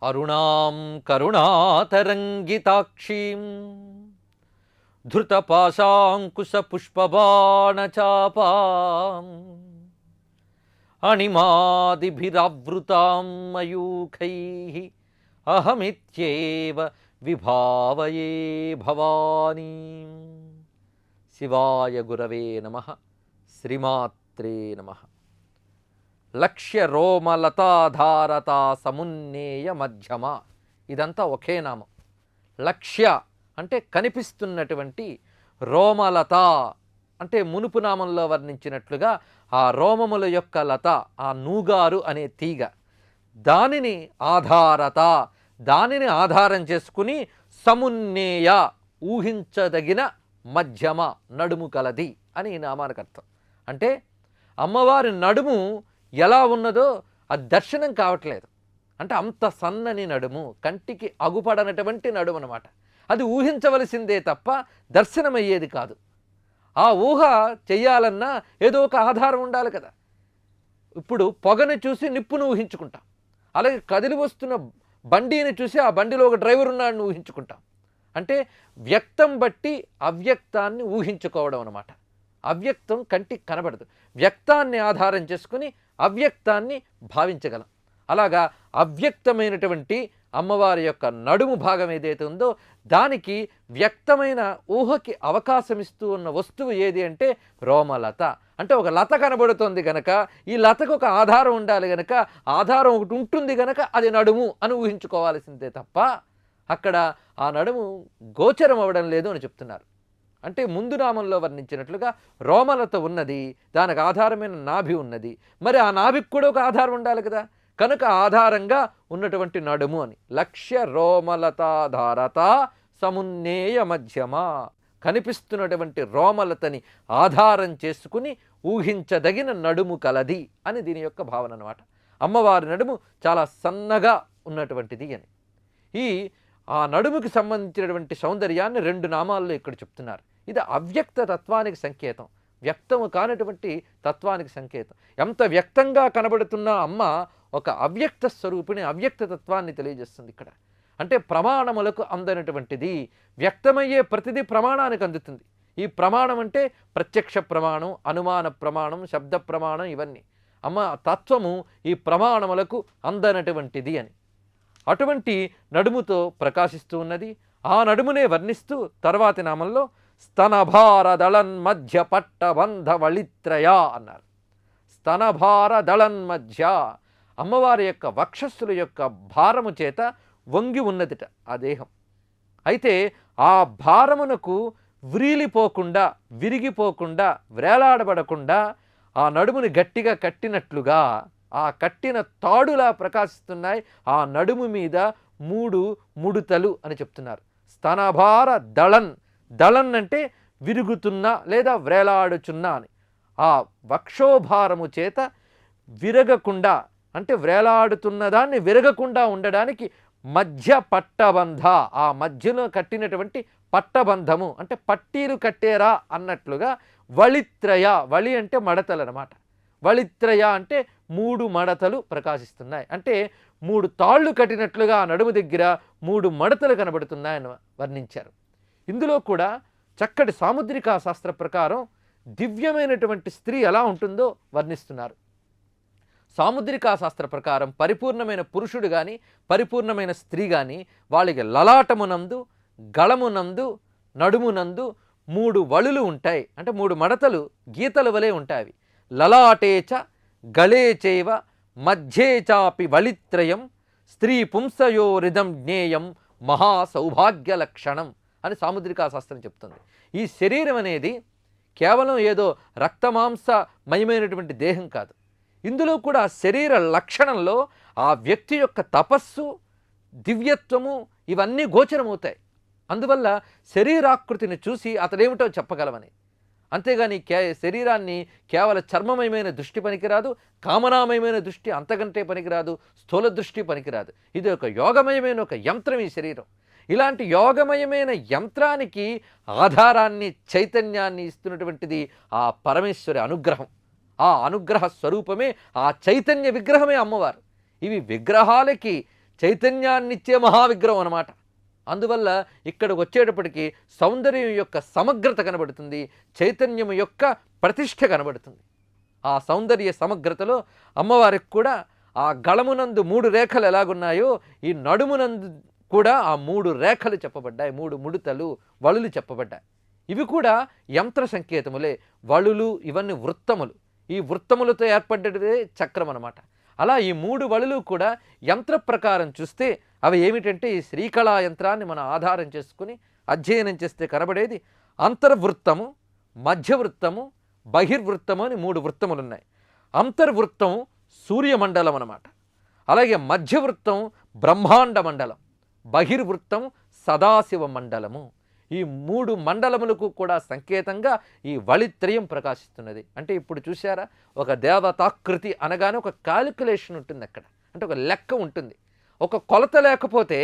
అరుణాం కరుణాతరంగితాక్షీం ధృతపాశాంకుశపుష్పబాణచాపాం అణిమాదిభిరావృతాం మయూఖైః అహమిత్యేవ విభావయే భవానీం. శివాయ గురవే నమః. శ్రీమాత్రే నమః. లక్ష్య రోమలతాధారతా సమున్నేయ మధ్యమ. ఇదంతా ఒకే నామం. లక్ష్య అంటే కనిపిస్తున్నటువంటి, రోమలత అంటే మునుపు నామంలో వర్ణించినట్లుగా ఆ రోమముల యొక్క లత, ఆ నూగారు అనే తీగ, దానిని ఆధారత, దానిని ఆధారం చేసుకుని, సమున్నేయ ఊహించదగిన, మధ్యమ నడుము కలది అని ఈ నామానికి అర్థం. అంటే అమ్మవారి నడుము ఎలా ఉన్నదో అది దర్శనం కావట్లేదు. అంటే అంత సన్నని నడుము, కంటికి అగుపడనటువంటి నడుము అన్నమాట. అది ఊహించవలసిందే తప్ప దర్శనమయ్యేది కాదు. ఆ ఊహ చెయ్యాలన్నా ఏదో ఒక ఆధారం ఉండాలి కదా. ఇప్పుడు పొగని చూసి నిప్పును ఊహించుకుంటాం, అలాగే కదిలి వస్తున్న బండిని చూసి ఆ బండిలో ఒక డ్రైవర్ ఉన్నాడని ఊహించుకుంటాం. అంటే వ్యక్తం బట్టి అవ్యక్తాన్ని ఊహించుకోవడం అన్నమాట. అవ్యక్తం కంటికి కనబడదు, వ్యక్తాన్ని ఆధారం చేసుకుని అవ్యక్తాన్ని భావించగలం. అలాగా అవ్యక్తమైనటువంటి అమ్మవారి యొక్క నడుము భాగం ఏదైతే ఉందో దానికి వ్యక్తమైన ఊహకి అవకాశం ఇస్తూ ఉన్న వస్తువు ఏది అంటే రోమలత. అంటే ఒక లత కనబడుతోంది గనక ఈ లతకు ఒక ఆధారం ఉండాలి గనక, ఆధారం ఒకటి ఉంటుంది గనక అది నడుము అని ఊహించుకోవాల్సిందే తప్ప అక్కడ ఆ నడుము గోచరం అవ్వడం లేదు అని చెప్తున్నారు. అంటే ముందు నామంలో వర్ణించినట్లుగా రోమలత ఉన్నది, దానికి ఆధారమైన నాభి ఉన్నది. మరి ఆ నాభికి కూడా ఒక ఆధారం ఉండాలి కదా, కనుక ఆధారంగా ఉన్నటువంటి నడుము అని. లక్ష్య రోమలతాధారత సమున్నేయ మధ్యమ. కనిపిస్తున్నటువంటి రోమలతని ఆధారం చేసుకుని ఊహించదగిన నడుము కలది అని దీని యొక్క భావన అన్నమాట. అమ్మవారి నడుము చాలా సన్నగా ఉన్నటువంటిది అని. ఆ నడుముకి సంబంధించినటువంటి సౌందర్యాన్ని రెండు నామాల్లో ఇక్కడ చెప్తున్నారు. ఇది అవ్యక్త తత్వానికి సంకేతం, వ్యక్తము కానటువంటి తత్వానికి సంకేతం. ఎంత వ్యక్తంగా కనబడుతున్న అమ్మ ఒక అవ్యక్త స్వరూపిణి, అవ్యక్త తత్వాన్ని తెలియజేస్తుంది ఇక్కడ. అంటే ప్రమాణములకు అందనటువంటిది, వ్యక్తమయ్యే ప్రతిదీ ప్రమాణానికి అందుతుంది. ఈ ప్రమాణం అంటే ప్రత్యక్ష ప్రమాణం, అనుమాన ప్రమాణం, శబ్ద ప్రమాణం, ఇవన్నీ. అమ్మ తత్వము ఈ ప్రమాణములకు అందనటువంటిది అని. అటువంటి నడుముతో ప్రకాశిస్తూ ఉన్నది. ఆ నడుమునే వర్ణిస్తూ తర్వాతి నామంలో స్తనభార దళన్మధ్య పట్టబంధ వళిత్రయ అన్నారు. స్తనభార దళన్మధ్య, అమ్మవారి యొక్క వక్షస్సుల యొక్క భారము చేత వంగి ఉన్నదిట ఆ దేహం. అయితే ఆ భారమునకు వ్రీలిపోకుండా, విరిగిపోకుండా, వ్రేలాడబడకుండా ఆ నడుముని గట్టిగా కట్టినట్లుగా ఆ కట్టిన తాడులా ప్రకాశిస్తున్నాయి ఆ నడుము మీద మూడు ముడుతలు అని చెప్తున్నారు. స్తనభార దళన్, దళన్ అంటే విరుగుతున్నా లేదా వ్రేలాడుచున్నా అని. ఆ వక్షోభారము చేత విరగకుండా, అంటే వ్రేలాడుతున్న దాన్ని విరగకుండా ఉండడానికి మధ్య పట్టబంధ, ఆ మధ్యలో కట్టినటువంటి పట్టబంధము అంటే పట్టీలు కట్టేరా అన్నట్లుగా వళిత్రయ, వళి అంటే మడతలు అన్నమాట. వళిత్రయ అంటే మూడు మడతలు ప్రకాశిస్తున్నాయి. అంటే మూడు తాళ్ళు కట్టినట్లుగా ఆ నడుము దగ్గర మూడు మడతలు కనబడుతున్నాయని వర్ణించారు. ఇందులో కూడా చక్కటి సాముద్రికా శాస్త్ర ప్రకారం దివ్యమైనటువంటి స్త్రీ ఎలా ఉంటుందో వర్ణిస్తున్నారు. సాముద్రికా శాస్త్ర ప్రకారం పరిపూర్ణమైన పురుషుడు కానీ పరిపూర్ణమైన స్త్రీ కానీ వాళ్ళకి లలాటమునందు, గళమునందు, నడుమునందు మూడు వళులు ఉంటాయి. అంటే మూడు మడతలు గీతల వలె ఉంటాయి. లలాటేచ గళే చైవ మధ్యే చాపి వళిత్రయం స్త్రీ పుంసయోరిదం జ్ఞేయం మహాసౌభాగ్య లక్షణం అని సాముద్రికా శాస్త్రం చెప్తుంది. ఈ శరీరం అనేది కేవలం ఏదో రక్తమాంసమయమైనటువంటి దేహం కాదు. ఇందులో కూడా శరీర లక్షణంలో ఆ వ్యక్తి యొక్క తపస్సు, దివ్యత్వము ఇవన్నీ గోచరమవుతాయి. అందువల్ల శరీరాకృతిని చూసి అతడేమిటో చెప్పగలమని. అంతేగాని శరీరాన్ని కేవల చర్మమయమైన దృష్టి పనికిరాదు, కామనామయమైన దృష్టి అంతకంటే పనికిరాదు, స్థూల దృష్టి పనికిరాదు. ఇది ఒక యోగమయమైన ఒక యంత్రం ఈ శరీరం. ఇలాంటి యోగమయమైన యంత్రానికి ఆధారాన్ని, చైతన్యాన్ని ఇస్తున్నటువంటిది ఆ పరమేశ్వరి అనుగ్రహం. ఆ అనుగ్రహ స్వరూపమే, ఆ చైతన్య విగ్రహమే అమ్మవారు. ఇవి విగ్రహాలకి చైతన్యాన్నిచ్చే మహావిగ్రహం అన్నమాట. అందువల్ల ఇక్కడికి వచ్చేటప్పటికి సౌందర్యం యొక్క సమగ్రత కనబడుతుంది, చైతన్యం యొక్క ప్రతిష్ఠ కనబడుతుంది. ఆ సౌందర్య సమగ్రతలో అమ్మవారికి కూడా ఆ గళమునందు 3 రేఖలు ఎలాగున్నాయో ఈ నడుమునందు కూడా ఆ 3 రేఖలు చెప్పబడ్డాయి, 3 ముడతలు వళులు చెప్పబడ్డాయి. ఇవి కూడా యంత్ర సంకేతములే. వళులు ఇవన్నీ వృత్తములు, ఈ వృత్తములతో ఏర్పడ్డదే చక్రం అన్నమాట. అలా ఈ 3 వళులు కూడా యంత్ర ప్రకారం చూస్తే అవి ఏమిటంటే ఈ శ్రీకళా యంత్రాన్ని మనం ఆధారం చేసుకుని అధ్యయనం చేస్తే కనబడేది అంతర్వృత్తము, మధ్యవృత్తము, బహిర్వృత్తము అని 3 వృత్తములు ఉన్నాయి. అంతర్వృత్తం సూర్యమండలం అన్నమాట. అలాగే మధ్యవృత్తం బ్రహ్మాండ మండలం, బహిర్వృత్తం సదాశివ మండలము. ఈ 3 మండలములకు కూడా సంకేతంగా ఈ వళిత్రయం ప్రకాశిస్తున్నది. అంటే ఇప్పుడు చూసారా, ఒక దేవతాకృతి అనగానే ఒక క్యాలిక్యులేషన్ ఉంటుంది అక్కడ, అంటే ఒక లెక్క ఉంటుంది. ఒక కొలత లేకపోతే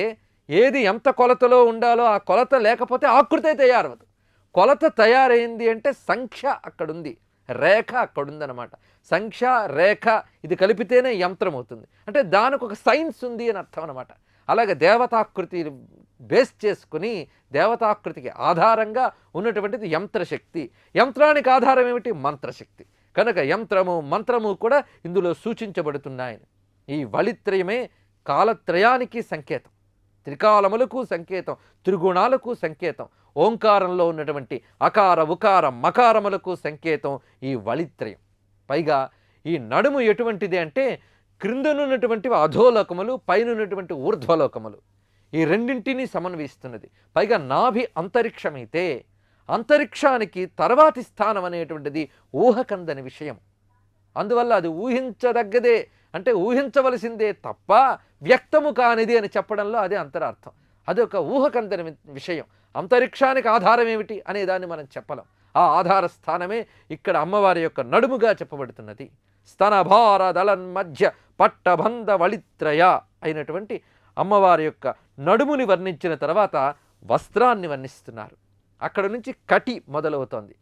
ఏది ఎంత కొలతలో ఉండాలో ఆ కొలత లేకపోతే ఆకృతే తయారవదు. కొలత తయారైంది అంటే సంఖ్య అక్కడుంది, రేఖ అక్కడుందనమాట. సంఖ్య రేఖ ఇది కలిపితేనే యంత్రం అవుతుంది. అంటే దానికి ఒక సైన్స్ ఉంది అని అర్థం అనమాట. అలాగే దేవతాకృతి బేస్ చేసుకుని దేవతాకృతికి ఆధారంగా ఉన్నటువంటిది యంత్రశక్తి. యంత్రానికి ఆధారం ఏమిటి? మంత్రశక్తి. కనుక యంత్రము మంత్రము కూడా ఇందులో సూచించబడుతున్నాయని. ఈ వళిత్రయమే కాలత్రయానికి సంకేతం, త్రికాలములకు సంకేతం, త్రిగుణాలకు సంకేతం, ఓంకారంలో ఉన్నటువంటి అకార ఉకార మకారములకు సంకేతం ఈ వళిత్రయం. పైగా ఈ నడుము ఎటువంటిది అంటే క్రిందనున్నటువంటివి అధోలోకములు, పైనున్నటువంటి ఊర్ధ్వలోకములు, ఈ రెండింటినీ సమన్వయిస్తున్నది. పైగా నాభి అంతరిక్షమైతే అంతరిక్షానికి తర్వాతి స్థానం అనేటువంటిది ఊహకందని విషయం. అందువల్ల అది ఊహించదగ్గదే, అంటే ఊహించవలసిందే తప్ప వ్యక్తము కానిది అని చెప్పడంలో అదే అంతరార్థం. అది ఒక ఊహకందని విషయం. అంతరిక్షానికి ఆధారం ఏమిటి అనే దాన్ని మనం చెప్పలేం. ఆ ఆధార స్థానమే ఇక్కడ అమ్మవారి యొక్క నడుముగా చెప్పబడుతున్నది. స్తనభార దళన్ మధ్య పట్టబంధ వళిత్రయ అయినటువంటి అమ్మవారి యొక్క నడుముని వర్ణించిన తర్వాత వస్త్రాన్ని వర్ణిస్తున్నారు. అక్కడ నుంచి కటి మొదలవుతోంది.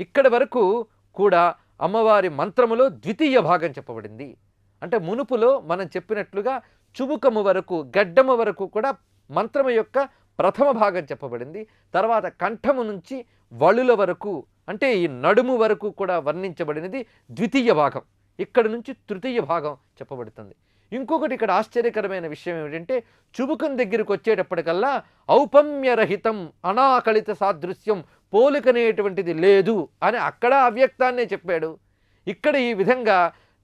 ఇక్కడి వరకు కూడా అమ్మవారి మంత్రములో ద్వితీయ భాగం చెప్పబడింది. అంటే మునుపులో మనం చెప్పినట్లుగా చుబుకము వరకు, గడ్డము వరకు కూడా మంత్రము యొక్క ప్రథమ భాగం చెప్పబడింది. తర్వాత కంఠము నుంచి వళుల వరకు, అంటే ఈ నడుము వరకు కూడా వర్ణించబడినది ద్వితీయ భాగం. ఇక్కడ నుంచి తృతీయ భాగం చెప్పబడుతుంది. ఇంకొకటి ఇక్కడ ఆశ్చర్యకరమైన విషయం ఏమిటంటే చుబుకం దగ్గరికి వచ్చేటప్పటికల్లా ఔపమ్యరహితం, అనాకళిత సాదృశ్యం, పోలికనేటువంటిది లేదు అని అక్కడ అవ్యక్తాన్నే చెప్పాడు. ఇక్కడ ఈ విధంగా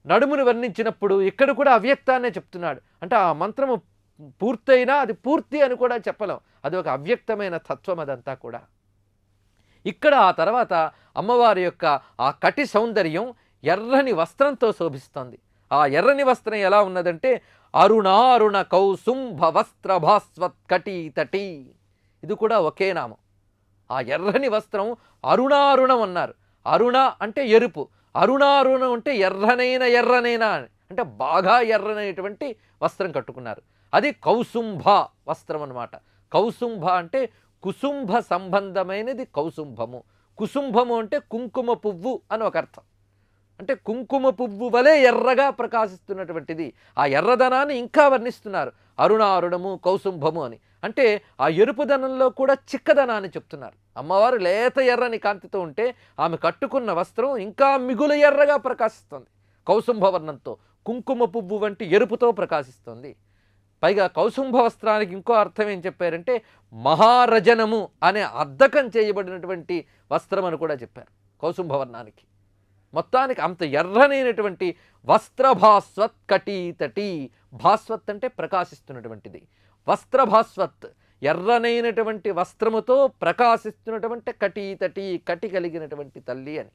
నడుమును వర్ణించినప్పుడు ఇక్కడ కూడా అవ్యక్తాన్నే చెప్తున్నాడు. అంటే ఆ మంత్రము పూర్తయినా అది పూర్తి అని కూడా చెప్పలేం. అది ఒక అవ్యక్తమైన తత్వం అదంతా కూడా. ఇక్కడ ఆ తర్వాత అమ్మవారి యొక్క ఆ కటి సౌందర్యం ఎర్రని వస్త్రంతో శోభిస్తోంది. ఆ ఎర్రని వస్త్రం ఎలా ఉన్నదంటే అరుణారుణ కౌసుంభ వస్త్ర భాస్వత్ కటి తటి. ఇది కూడా ఒకే నామం. ఆ ఎర్రని వస్త్రం అరుణారుణం అన్నారు. అరుణ అంటే ఎరుపు, అరుణారుణం అంటే ఎర్రనైన అంటే బాగా ఎర్రనైనటువంటి వస్త్రం కట్టుకున్నారు. అది కౌసుంభ వస్త్రం అన్నమాట. కౌసుంభ అంటే కుసుంభ సంబంధమైనది కౌసుంభము. కుసుంభము అంటే కుంకుమ పువ్వు అని ఒక అర్థం. అంటే కుంకుమ పువ్వు వలె ఎర్రగా ప్రకాశిస్తున్నటువంటిది. ఆ ఎర్రదనాన్ని ఇంకా వర్ణిస్తున్నారు, అరుణారుణము కౌసుంభము అని. అంటే ఆ ఎరుపుదనంలో కూడా చిక్కదనాన్ని చెప్తున్నారు. అమ్మవారు లేత ఎర్రని కాంతితో ఉంటే ఆమె కట్టుకున్న వస్త్రం ఇంకా మిగులు ఎర్రగా ప్రకాశిస్తుంది. కౌసుంభ వర్ణంతో, కుంకుమ పువ్వు వంటి ఎరుపుతో ప్రకాశిస్తుంది. పైగా కౌసుంభ వస్త్రానికి ఇంకో అర్థం ఏం చెప్పారంటే మహారజనము అనే అద్దకం చేయబడినటువంటి వస్త్రం అని కూడా చెప్పారు కౌసుంభ వర్ణానికి. మొత్తానికి అంత ఎర్రనైనటువంటి వస్త్రభాస్వత్ కటీతటి. భాస్వత్ అంటే ప్రకాశిస్తున్నటువంటిది, వస్త్రభాస్వత్ ఎర్రనైనటువంటి వస్త్రముతో ప్రకాశిస్తున్నటువంటి కటీతటి, కటి కలిగినటువంటి తల్లి అని.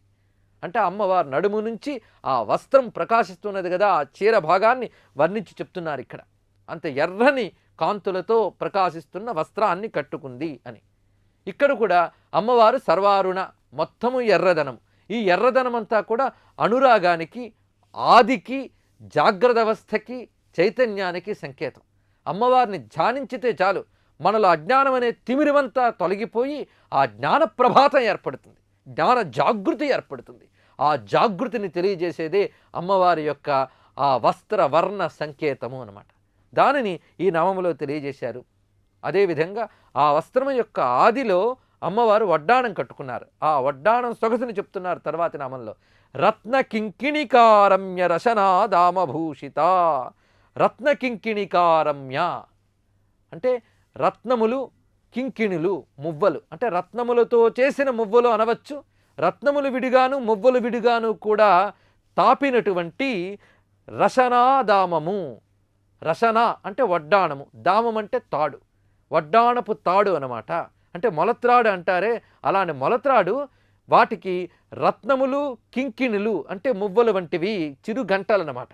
అంటే అమ్మవారు నడుము నుంచి ఆ వస్త్రం ప్రకాశిస్తున్నది కదా, ఆ చీర భాగాన్ని వర్ణించి చెప్తున్నారు ఇక్కడ. అంత ఎర్రని కాంతులతో ప్రకాశిస్తున్న వస్త్రాన్ని కట్టుకుంది అని. ఇక్కడ కూడా అమ్మవారు సర్వారుణ, మొత్తము ఎర్రదనం. ఈ ఎర్రదనమంతా కూడా అనురాగానికి, ఆదికి, జాగ్రత్త అవస్థకి, చైతన్యానికి సంకేతం. అమ్మవారిని ధ్యానించితే చాలు మనలో అజ్ఞానం అనే తిమిరివంతా తొలగిపోయి ఆ జ్ఞాన ప్రభాతం ఏర్పడుతుంది, జ్ఞాన జాగృతి ఏర్పడుతుంది. ఆ జాగృతిని తెలియజేసేదే అమ్మవారి యొక్క ఆ వస్త్ర వర్ణ సంకేతము అన్నమాట. దానిని ఈ నామములో తెలియజేశారు. అదేవిధంగా ఆ వస్త్రం యొక్క ఆదిలో అమ్మవారు వడ్డాణం కట్టుకున్నారు. ఆ వడ్డాణం సొగసుని చెప్తున్నారు తర్వాతి నామంలో. రత్న కింకిణికారమ్య రశనాదామభూషిత. రత్న కింకిణికారమ్య అంటే రత్నములు, కింకిణులు మువ్వలు, అంటే రత్నములతో చేసిన మువ్వలు అనవచ్చు. రత్నములు విడిగాను మువ్వలు విడిగాను కూడా తాపినటువంటి రశనాదామము. రశన అంటే వడ్డాణము, దామం అంటే తాడు, వడ్డాణపు తాడు అన్నమాట. అంటే మొలత్రాడు అంటారే, అలానే మొలత్రాడు. వాటికి రత్నములు, కింకిణులు అంటే మువ్వలు వంటివి చిరు గంటలన్నమాట.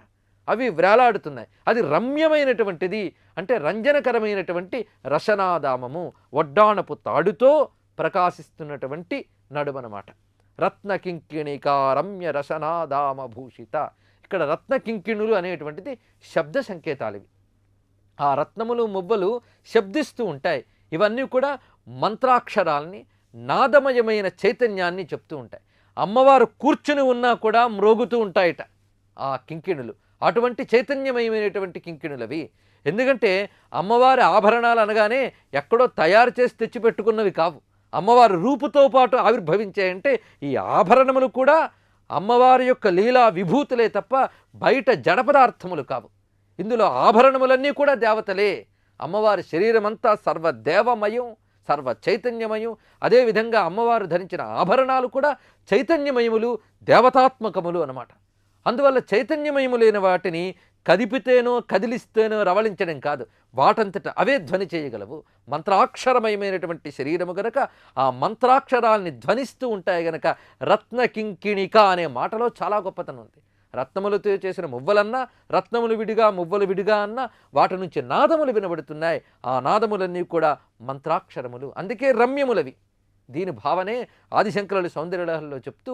అవి వ్రేలాడుతున్నాయి. అది రమ్యమైనటువంటిది, అంటే రంజనకరమైనటువంటి రశనాదామము, వడ్డాణపు తాడుతో ప్రకాశిస్తున్నటువంటి నడుమనమాట. రత్న కింకిణికారమ్య రశనాదామభూషిత. ఇక్కడ రత్న కింకిణులు అనేటువంటిది శబ్ద సంకేతాలు. ఇవి ఆ రత్నములు మువ్వలు శబ్దిస్తూ ఉంటాయి. ఇవన్నీ కూడా మంత్రాక్షరాల్ని, నాదమయమైన చైతన్యాన్ని చెప్తూ ఉంటాయి. అమ్మవారు కూర్చుని ఉన్నా కూడా మ్రోగుతూ ఉంటాయట ఆ కింకిణులు. అటువంటి చైతన్యమయమైనటువంటి కింకిణులవి. ఎందుకంటే అమ్మవారి ఆభరణాలు అనగానే ఎక్కడో తయారు చేసి తెచ్చిపెట్టుకున్నవి కావు. అమ్మవారి రూపుతో పాటు ఆవిర్భవించాయంటే ఈ ఆభరణములు కూడా అమ్మవారి యొక్క లీలా విభూతులే తప్ప బయట జడ పదార్థములు కావు. ఇందులో ఆభరణములన్నీ కూడా దేవతలే. అమ్మవారి శరీరమంతా సర్వదేవమయం, సర్వ చైతన్యమయం. అదేవిధంగా అమ్మవారు ధరించిన ఆభరణాలు కూడా చైతన్యమయములు, దేవతాత్మకములు అన్నమాట. అందువల్ల చైతన్యమయములైన వాటిని కదిపితేనో కదిలిస్తేనో రవళించడం కాదు, వాటంతట అవే ధ్వని చేయగలవు. మంత్రాక్షరమయమైనటువంటి శరీరము గనక ఆ మంత్రాక్షరాల్ని ధ్వనిస్తూ ఉంటాయి గనక రత్న కింకిణిక అనే మాటలో చాలా గొప్పతనం ఉంది. రత్నములతో చేసిన మువ్వలన్నా, రత్నములు విడిగా మువ్వలు విడిగా అన్నా వాటి నుంచి నాదములు వినబడుతున్నాయి. ఆ నాదములన్నీ కూడా మంత్రాక్షరములు, అందుకే రమ్యములవి. దీని భావనే ఆదిశంకరులు సౌందర్యలహరిలో చెప్తూ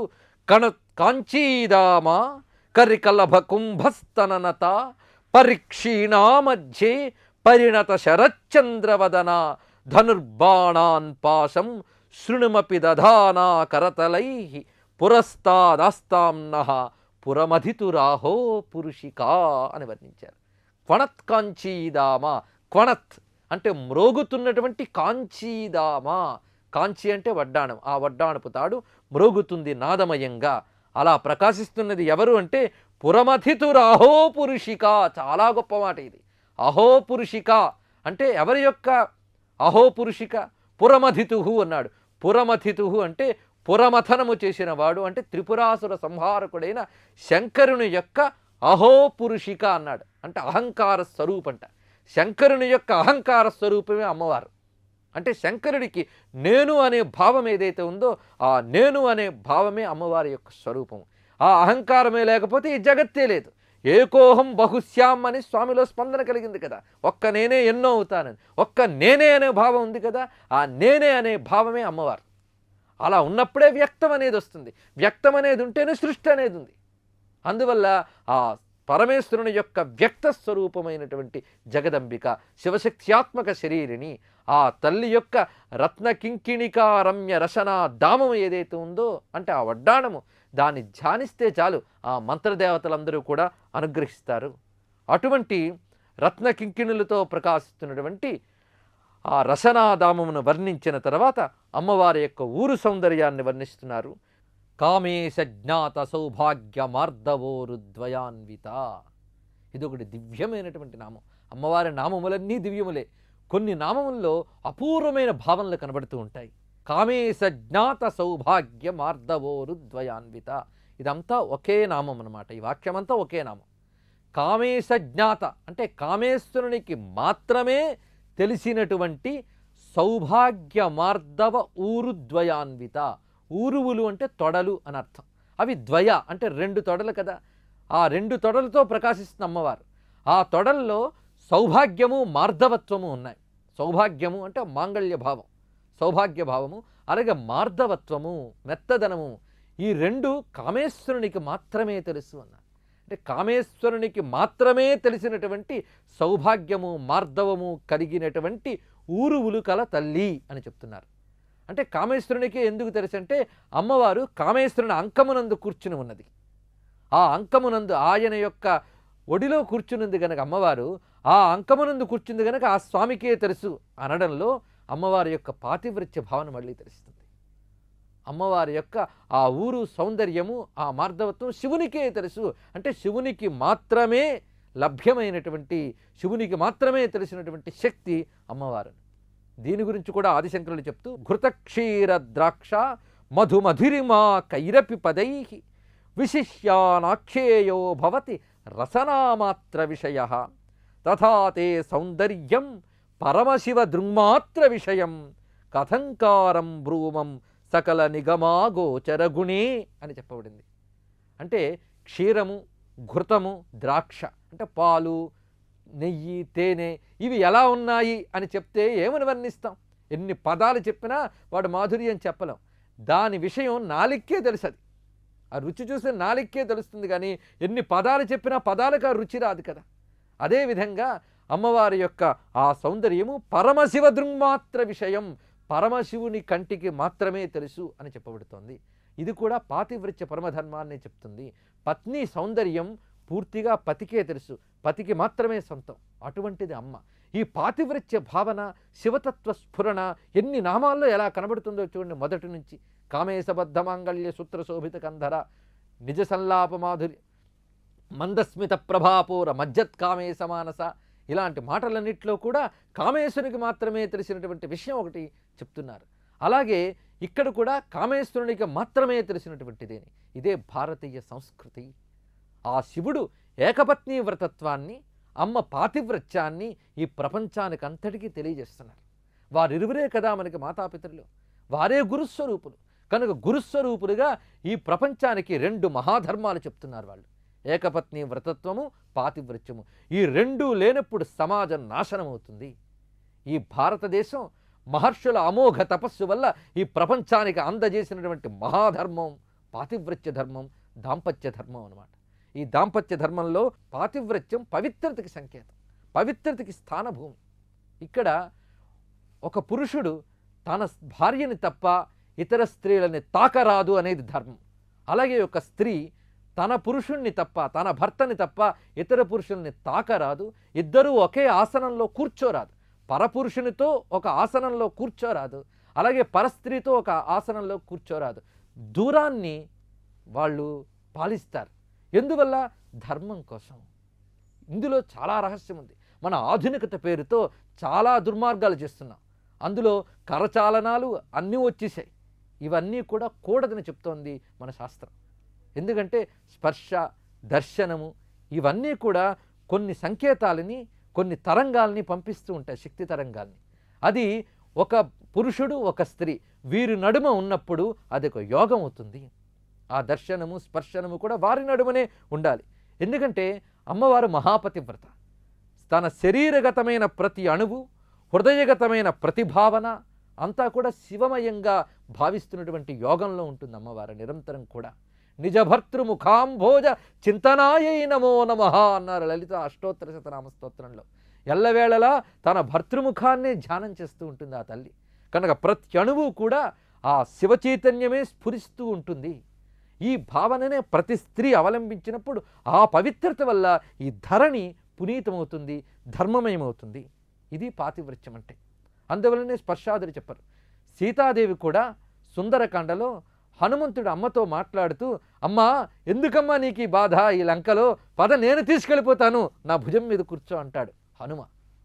కాంచీదామ కరికలభ కుంభస్తననత పరిక్షీణా మధ్యే పరిణత శరచంద్రవదన ధనుర్బాణాన్ పాశం శృణుమపి దధానా కరతలై పురస్తాదాస్తాంనః పురమధితురాహో పురుషికా అని వర్ణించారు. క్వణత్ కాంచీదామ, క్వణత్ అంటే మ్రోగుతున్నటువంటి కాంచీదామ. కాంచి అంటే వడ్డాణం, ఆ వడ్డాణపు తాడు మ్రోగుతుంది నాదమయంగా. అలా ప్రకాశిస్తున్నది ఎవరు అంటే పురమధితురాహో పురుషిక. చాలా గొప్ప మాట ఇది. అహో పురుషిక అంటే ఎవరి యొక్క అహో పురుషిక? పురమధితు అన్నాడు. పురమధితు అంటే పురమథనము చేసిన వాడు, అంటే త్రిపురాసుర సంహారకుడైన శంకరుని యొక్క అహో పురుషిక అన్నాడు. అంటే అహంకార స్వరూపంట. శంకరుని యొక్క అహంకార స్వరూపమే అమ్మవారు. అంటే శంకరుడికి నేను అనే భావం ఏదైతే ఉందో ఆ నేను అనే భావమే అమ్మవారి యొక్క స్వరూపం. ఆ అహంకారమే లేకపోతే ఈ జగత్తే లేదు. ఏకోహం బహుశ్యాం అని స్వామిలో స్పందన కలిగింది కదా. ఒక్క నేనే ఎన్నో అవుతానని, ఒక్క నేనే అనే భావం ఉంది కదా. ఆ నేనే అనే భావమే అమ్మవారు. అలా ఉన్నప్పుడే వ్యక్తం అనేది వస్తుంది. వ్యక్తం అనేది ఉంటేనే సృష్టి అనేది ఉంది. అందువల్ల ఆ పరమేశ్వరుని యొక్క వ్యక్త స్వరూపమైనటువంటి జగదంబిక, శివశక్త్యాత్మక శరీరిని, ఆ తల్లి యొక్క రత్న కింకిణికారమ్య రశనా దామం ఏదైతే ఉందో, అంటే ఆ వడ్డాణము, దాన్ని ధ్యానిస్తే చాలు ఆ మంత్రదేవతలందరూ కూడా అనుగ్రహిస్తారు. అటువంటి రత్న కింకిణులతో ప్రకాశిస్తున్నటువంటి ఆ రసనాదామమును వర్ణించిన తర్వాత అమ్మవారి యొక్క ఊరు సౌందర్యాన్ని వర్ణిస్తున్నారు. కామేశ జ్ఞాత సౌభాగ్య మార్దవోరుద్వయాన్విత. ఇది ఒకటి దివ్యమైనటువంటి నామం. అమ్మవారి నామములన్నీ దివ్యములే. కొన్ని నామముల్లో అపూర్వమైన భావనలు కనబడుతూ ఉంటాయి. కామేశ జ్ఞాత సౌభాగ్య మార్దవోరుద్వయాన్విత. ఇదంతా ఒకే నామం అన్నమాట. ఈ వాక్యమంతా ఒకే నామం. కామేశ జ్ఞాత అంటే కామేశ్వరునికి మాత్రమే తెలిసినటువంటి సౌభాగ్య మార్దవ ఊరుద్వయాన్విత. ఊరువులు అంటే తొడలు అని అర్థం. అవి ద్వయ అంటే రెండు తొడలు కదా. ఆ రెండు తొడలతో ప్రకాశిస్తున్న అమ్మవారు. ఆ తొడల్లో సౌభాగ్యము మార్ధవత్వము ఉన్నాయి. సౌభాగ్యము అంటే మాంగళ్య భావం, సౌభాగ్య భావము, అలాగే మార్ధవత్వము, మెత్తదనము, ఈ రెండు కామేశ్వరునికి మాత్రమే తెలుసు అన్నారు. అంటే కామేశ్వరునికి మాత్రమే తెలిసినటువంటి సౌభాగ్యము మార్ధవము కలిగినటువంటి ఊరువులు కల తల్లి అని చెప్తున్నారు. అంటే కామేశ్వరునికి ఎందుకు తెలుసు అంటే అమ్మవారు కామేశ్వరుని అంకమునందు కూర్చుని ఉన్నది. ఆ అంకమునందు ఆయన యొక్క ఒడిలో కూర్చునుంది కనుక అమ్మవారు ఆ అంకమునందు కూర్చుంది కనుక ఆ స్వామికే తెలుసు అనడంలో అమ్మవారి యొక్క పాతివ్రత్య భావన మళ్ళీ తెలుస్తుంది. అమ్మవారి యొక్క ఆ ఊరు సౌందర్యము, ఆ మార్ధవత్వం శివునికే తెలుసు. అంటే శివునికి మాత్రమే లభ్యమైనటువంటి, శివునికి మాత్రమే తెలిసినటువంటి శక్తి అమ్మవారు. దీని గురించి కూడా ఆదిశంకరులు చెప్తూ, ఘృతక్షీర ద్రాక్ష మధుమధురిమా కైరపి పదై విశిష్యానాఖ్యేయో భవతి రసనామాత్ర విషయ తథా తే సౌందర్యం పరమశివ దృంమాత్ర విషయం కథంకారం బ్రూమం సకల నిగమాగోచరగుణే అని చెప్పబడింది. అంటే క్షీరము, ఘృతము, ద్రాక్ష అంటే పాలు, నెయ్యి, తేనె ఇవి ఎలా ఉన్నాయి అని చెప్తే ఏమని వర్ణిస్తాం? ఎన్ని పదాలు చెప్పినా వాడు మాధుర్యం చెప్పలేం. దాని విషయం నాలిక్కే తెలుసు. అది ఆ రుచి చూస్తే నాలిక్కే తెలుస్తుంది, కానీ ఎన్ని పదాలు చెప్పినా పదాలకు ఆ రుచి రాదు కదా. అదేవిధంగా అమ్మవారి యొక్క ఆ సౌందర్యము పరమశివ దృంమాత్ర విషయం, పరమశివుని కంటికి మాత్రమే తెలుసు అని చెప్పబడుతోంది. ఇది కూడా పాతివ్రత్య పరమధర్మాన్ని చెప్తుంది. పత్ని సౌందర్యం పూర్తిగా పతికే తెలుసు, పతికి మాత్రమే సొంతం. అటువంటిది అమ్మ. ఈ పాతివ్రత్య భావన, శివతత్వ స్ఫురణ ఎన్ని నామాల్లో ఎలా కనబడుతుందో చూడండి. మొదటి నుంచి కామేశబద్ధ మాంగళ్య సూత్ర శోభిత కంధర, నిజ సంలాప మాధురి, మందస్మిత ప్రభాపూర, మజ్జత్ కామేశ మానస, ఇలాంటి మాటలన్నింటిలో కూడా కామేశ్వరునికి మాత్రమే తెలిసినటువంటి విషయం ఒకటి చెప్తున్నారు. అలాగే ఇక్కడ కూడా కామేశ్వరునికి మాత్రమే తెలిసినటువంటిదేని. ఇదే భారతీయ సంస్కృతి. ఆ శివుడు ఏకపత్ని వ్రతత్వాన్ని, అమ్మ పాతివ్రత్యాన్ని ఈ ప్రపంచానికి అంతటికీ తెలియజేస్తున్నారు. వారిరువురే కదా మనకి మాతాపితరులు, వారే గురుస్వరూపులు. కనుక గురుస్వరూపులుగా ఈ ప్రపంచానికి రెండు మహాధర్మాలు చెప్తున్నారు వాళ్ళు. ఏకపత్ని వ్రతత్వము, పాతివ్రత్యము. ఈ రెండూ లేనప్పుడు సమాజం నాశనం అవుతుంది. ఈ భారతదేశం మహర్షుల అమోఘ తపస్సు వల్ల ఈ ప్రపంచానికి అందజేసినటువంటి మహాధర్మం పాతివ్రత్య ధర్మం, దాంపత్య ధర్మం అన్నమాట. ఈ దాంపత్య ధర్మంలో పాతివ్రత్యం పవిత్రతకి సంకేతం, పవిత్రతకి స్థానభూమి. ఇక్కడ ఒక పురుషుడు తన భార్యని తప్ప ఇతర స్త్రీలని తాకరాదు అనేది ధర్మం. అలాగే ఒక స్త్రీ తన పురుషుణ్ణి తప్ప, తన భర్తని తప్ప ఇతర పురుషుల్ని తాకరాదు. ఇద్దరూ ఒకే ఆసనంలో కూర్చోరాదు. పరపురుషునితో ఒక ఆసనంలో కూర్చోరాదు, అలాగే పరస్త్రీతో ఒక ఆసనంలో కూర్చోరాదు. దూరాన్ని వాళ్ళు పాలిస్తారు. ఎందువల్ల? ధర్మం కోసం. ఇందులో చాలా రహస్యం ఉంది. మన ఆధునికత పేరుతో చాలా దుర్మార్గాలు చేస్తున్నాం. అందులో కరచాలనాలు అన్నీ వచ్చేసాయి. ఇవన్నీ కూడా కూడదని చెప్తోంది మన శాస్త్రం. ఎందుకంటే స్పర్శ, దర్శనము ఇవన్నీ కూడా కొన్ని సంకేతాలని, కొన్ని తరంగాల్ని పంపిస్తూ ఉంటాయి, శక్తి తరంగాల్ని. అది ఒక పురుషుడు, ఒక స్త్రీ వీరి నడుమ ఉన్నప్పుడు అది ఒక యోగం అవుతుంది. ఆ దర్శనము, స్పర్శనము కూడా వారి నడుమనే ఉండాలి. ఎందుకంటే అమ్మవారు మహాపతివ్రత. తన శరీరగతమైన ప్రతి అణువు, హృదయగతమైన ప్రతిభావన అంతా కూడా శివమయంగా భావిస్తున్నటువంటి యోగంలో ఉంటుంది అమ్మవారు నిరంతరం కూడా. నిజభర్తృముఖాంభోజ చింతనాయై నమో నమః అన్నారు లలిత అష్టోత్తర శతనామ స్తోత్రంలో. ఎల్లవేళలా తన భర్తృముఖాన్నే ధ్యానం చేస్తూ ఉంటుంది ఆ తల్లి. కనుక ప్రతి అణువు కూడా ఆ శివచైతన్యమే స్ఫురిస్తూ ఉంటుంది. ఈ భావననే ప్రతి స్త్రీ అవలంబించినప్పుడు ఆ పవిత్రత వల్ల ఈ ధరణి పునీతమవుతుంది, ధర్మమయమవుతుంది. ఇది పాతివ్రత్యం అంటే. అందువలనే స్పర్శాదులు చెప్పరు. సీతాదేవి కూడా సుందరకాండలో హనుమంతుడు అమ్మతో మాట్లాడుతూ, అమ్మా ఎందుకమ్మా నీకు ఈ బాధ ఈ లంకలో, పద నేను తీసుకెళ్ళిపోతాను, నా భుజం మీద కూర్చో అంటాడు హనుమ.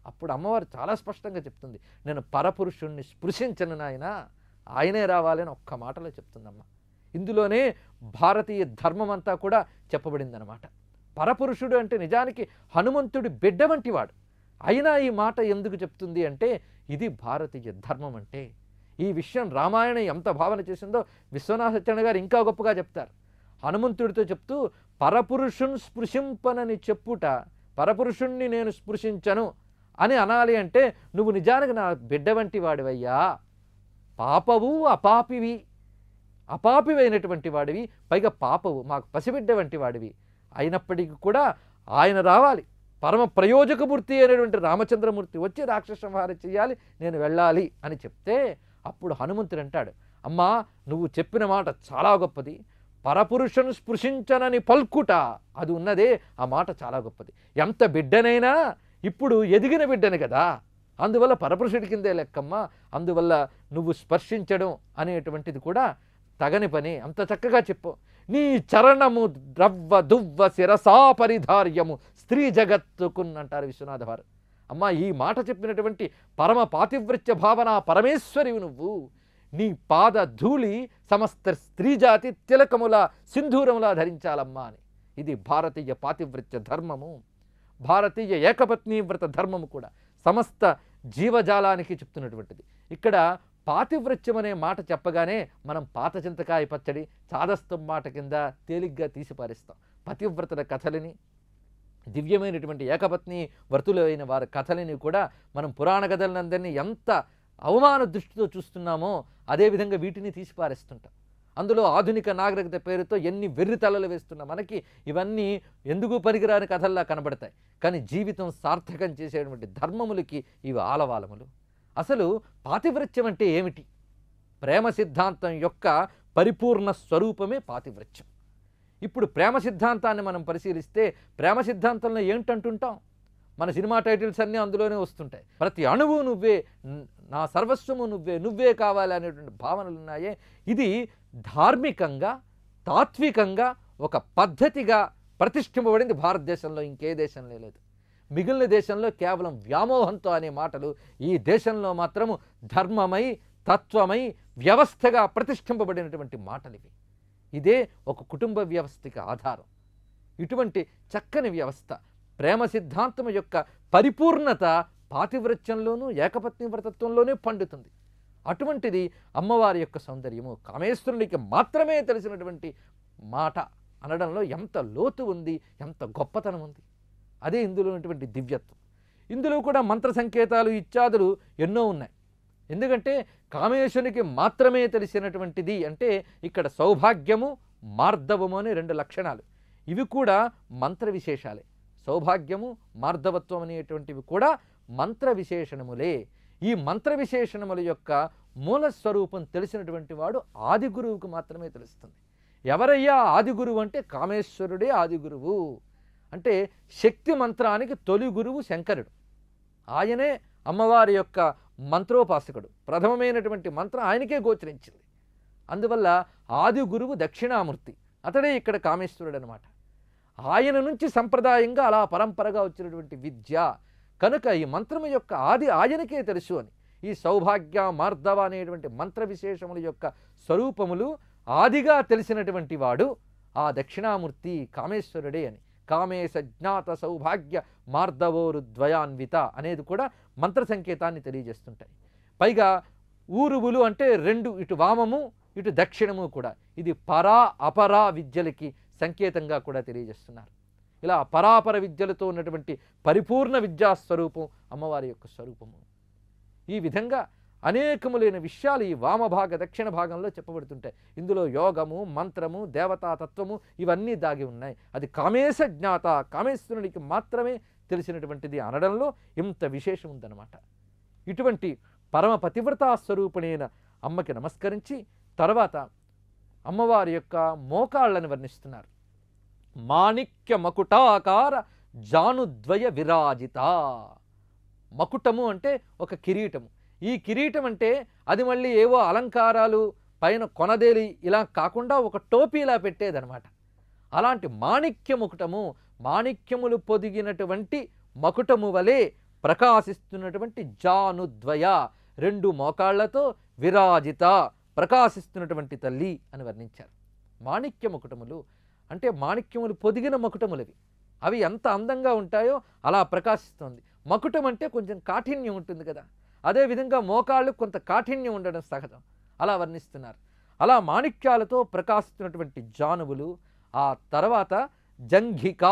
అప్పుడు అమ్మవారు చాలా స్పష్టంగా చెప్తుంది, నేను పరపురుషుణ్ణి స్పృశించను నాయన, ఆయనే రావాలని ఒక్క మాటలో చెప్తుందమ్మ. ఇందులోనే భారతీయ ధర్మం అంతా కూడా చెప్పబడిందనమాట. పరపురుషుడు అంటే నిజానికి హనుమంతుడి బిడ్డ వంటి వాడు. అయినా ఈ మాట ఎందుకు చెప్తుంది అంటే ఇది భారతీయ ధర్మం అంటే. ఈ విషయం రామాయణం ఎంత భావన చేసిందో విశ్వనాథ సత్యనారాయణ గారు ఇంకా గొప్పగా చెప్తారు. హనుమంతుడితో చెప్తూ పరపురుషుని స్పృశింపనని చెప్పుట, పరపురుషుణ్ణి నేను స్పృశించను అని అనాలి అంటే నువ్వు నిజానికి నా బిడ్డ వంటి వాడివయ్యా, పాపవు అపాపివి, అపాపివైనటువంటి వాడివి, పైగా పాపవు, మాకు పసిబిడ్డ వంటి వాడివి. అయినప్పటికీ కూడా ఆయన రావాలి, పరమ ప్రయోజకమూర్తి అయినటువంటి రామచంద్రమూర్తి వచ్చి రాక్షస సంహారం చేయాలి, నేను వెళ్ళాలి అని చెప్తే అప్పుడు హనుమంతుడు అంటాడు, అమ్మా నువ్వు చెప్పిన మాట చాలా గొప్పది, పరపురుషుని స్పృశించనని పల్కుట అది ఉన్నదే, ఆ మాట చాలా గొప్పది. ఎంత బిడ్డనైనా ఇప్పుడు ఎదిగిన బిడ్డని కదా, అందువల్ల పరపురుషుడి కిందే లెక్కమ్మ. అందువల్ల నువ్వు స్పర్శించడం అనేటువంటిది కూడా తగని పని. అంత చక్కగా చెప్పు. నీ చరణము ద్రవ్వ దువ్వ శిరసా పరిధార్యము స్త్రీ జగత్తుకున్ అంటారు విశ్వనాథ వారు. అమ్మా, ఈ మాట చెప్పినటువంటి పరమ పాతివ్రత్య భావన పరమేశ్వరివి నువ్వు. నీ పాద ధూళి సమస్త స్త్రీజాతి తిలకముల సింధూరములా ధరించాలమ్మా అని. ఇది భారతీయ పాతివ్రత్య ధర్మము, భారతీయ ఏకపత్ని వ్రత ధర్మము కూడా సమస్త జీవజాలానికి చెప్తున్నటువంటిది. ఇక్కడ పాతివ్రత్యం అనే మాట చెప్పగానే మనం పాత చింతకాయ పచ్చడి చాదస్తం మాట కింద తేలిగ్గా తీసి పారేస్తాం. పతివ్రతల కథలని, దివ్యమైనటువంటి ఏకపత్ని వ్రతులైన వారి కథలని కూడా మనం పురాణ కథలందరినీ ఎంత అవమాన దృష్టితో చూస్తున్నామో అదేవిధంగా వీటిని తీసి పారేస్తుంటాం. అందులో ఆధునిక నాగరికత పేరుతో ఎన్ని వెర్రి తలలు వేస్తున్నా మనకి ఇవన్నీ ఎందుకు పనికిరాని కథల్లా కనబడతాయి. కానీ జీవితం సార్థకం చేసేటువంటి ధర్మములకి ఇవి ఆలవాలములు. అసలు పాతివ్రత్యం అంటే ఏమిటి? ప్రేమ సిద్ధాంతం యొక్క పరిపూర్ణ స్వరూపమే పాతివ్రత్యం. ఇప్పుడు ప్రేమ సిద్ధాంతాన్ని మనం పరిశీలిస్తే ప్రేమ సిద్ధాంతంలో ఏంటంటుంటాం? మన సినిమా టైటిల్స్ అన్నీ అందులోనే వస్తుంటాయి. ప్రతి అణువు నువ్వే, నా సర్వస్వము నువ్వే, నువ్వే కావాలి అనేటువంటి భావనలు ఉన్నాయే. ఇది ధార్మికంగా, తాత్వికంగా ఒక పద్ధతిగా ప్రతిష్ఠింపబడింది భారతదేశంలో, ఇంకే దేశంలో లేదు. మిగిలిన దేశంలో కేవలం వ్యామోహంతో అనే మాటలు, ఈ దేశంలో మాత్రము ధర్మమై, తత్వమై, వ్యవస్థగా ప్రతిష్ఠింపబడినటువంటి మాటలు ఇవి. ఇదే ఒక కుటుంబ వ్యవస్థకి ఆధారం. ఇటువంటి చక్కని వ్యవస్థ, ప్రేమ సిద్ధాంతం యొక్క పరిపూర్ణత పాతివ్రత్యంలోనూ ఏకపత్ని వ్రతత్వంలోనే పండుతుంది. అటువంటిది అమ్మవారి యొక్క సౌందర్యము. కామేశ్వరునికి మాత్రమే తెలిసినటువంటి మాట అనడంలో ఎంత లోతు ఉంది, ఎంత గొప్పతనం ఉంది. అదే ఇందులో ఉన్నటువంటి దివ్యత్వం. ఇందులో కూడా మంత్ర సంకేతాలు ఇత్యాదులు ఎన్నో ఉన్నాయి. ఎందుకంటే కామేశ్వరునికి మాత్రమే తెలిసినటువంటిది అంటే ఇక్కడ సౌభాగ్యము, మార్దవము అనే రెండు లక్షణాలు. ఇవి కూడా మంత్ర విశేషాలే. సౌభాగ్యము, మార్దవత్వం అనేటువంటివి కూడా మంత్ర విశేషణములే. ఈ మంత్ర విశేషణముల యొక్క మూల స్వరూపం తెలిసినటువంటి వాడు ఆది గురువుకు మాత్రమే తెలుస్తుంది. ఎవరయ్యా ఆది గురువు అంటే కామేశ్వరుడే ఆది గురువు. అంటే శక్తి మంత్రానికి తొలి గురువు శంకరుడు. ఆయనే అమ్మవారి యొక్క మంత్రోపాసకుడు. ప్రథమమైనటువంటి మంత్రం ఆయనకే గోచరించింది. అందువల్ల ఆది గురువు దక్షిణామూర్తి, అతడే ఇక్కడ కామేశ్వరుడు అనమాట. ఆయన నుంచి సంప్రదాయంగా అలా పరంపరగా వచ్చినటువంటి విద్య కనుక ఈ మంత్రము యొక్క ఆది ఆయనకే తెలుసు అని. ఈ సౌభాగ్య, మార్దవ అనేటువంటి మంత్ర విశేషముల యొక్క స్వరూపములు ఆదిగా తెలిసినటువంటి వాడు ఆ దక్షిణామూర్తి కామేశ్వరుడే అని. కామేశ జ్ఞాత సౌభాగ్య మార్దవోరు ద్వయాన్విత అనేది కూడా మంత్ర సంకేతాన్ని తెలియజేస్తుంటాయి. పైగా ఊరువులు అంటే రెండు, ఇటు వామము ఇటు దక్షిణము కూడా. ఇది పరా అపరా విద్యలకి సంకేతంగా కూడా తెలియజేస్తున్నారు. ఇలా పరాపర విద్యలతో ఉన్నటువంటి పరిపూర్ణ విద్యాస్వరూపం అమ్మవారి యొక్క స్వరూపము. ఈ విధంగా అనేకములైన విషయాలు ఈ వామభాగ దక్షిణ భాగంలో చెప్పబడుతుంటాయి. ఇందులో యోగము, మంత్రము, దేవతాతత్వము ఇవన్నీ దాగి ఉన్నాయి. అది కామేశ జ్ఞాత, కామేశ్వరునికి మాత్రమే తెలిసినటువంటిది అనడంలో ఇంత విశేషం ఉందన్నమాట. ఇటువంటి పరమ పతివ్రతా స్వరూపిణైన అమ్మకి నమస్కరించి తర్వాత అమ్మవారి యొక్క మోకాళ్ళని వర్ణిస్తున్నారు. మాణిక్య మకుటాకార జానుద్వయ విరాజిత. మకుటము అంటే ఒక కిరీటము. ఈ కిరీటం అంటే అది మళ్ళీ ఏవో అలంకారాలు పైన కొనదేలి ఇలా కాకుండా ఒక టోపీలా పెట్టేదనమాట. అలాంటి మాణిక్య ముకుటము, మాణిక్యములు పొదిగినటువంటి మకుటము వలె ప్రకాశిస్తున్నటువంటి జానుద్వయ, రెండు మోకాళ్లతో విరాజిత, ప్రకాశిస్తున్నటువంటి తల్లి అని వర్ణించారు. మాణిక్య ముకుటములు అంటే మాణిక్యములు పొదిగిన మకుటములవి. అవి ఎంత అందంగా ఉంటాయో అలా ప్రకాశిస్తుంది. మకుటం అంటే కొంచెం కాఠిన్యం ఉంటుంది కదా, అదేవిధంగా మోకాళ్ళు కొంత కాఠిన్యం ఉండడం సహజం, అలా వర్ణిస్తున్నారు. అలా మాణిక్యాలతో ప్రకాశిస్తున్నటువంటి జానువులు. ఆ తర్వాత జంఘిక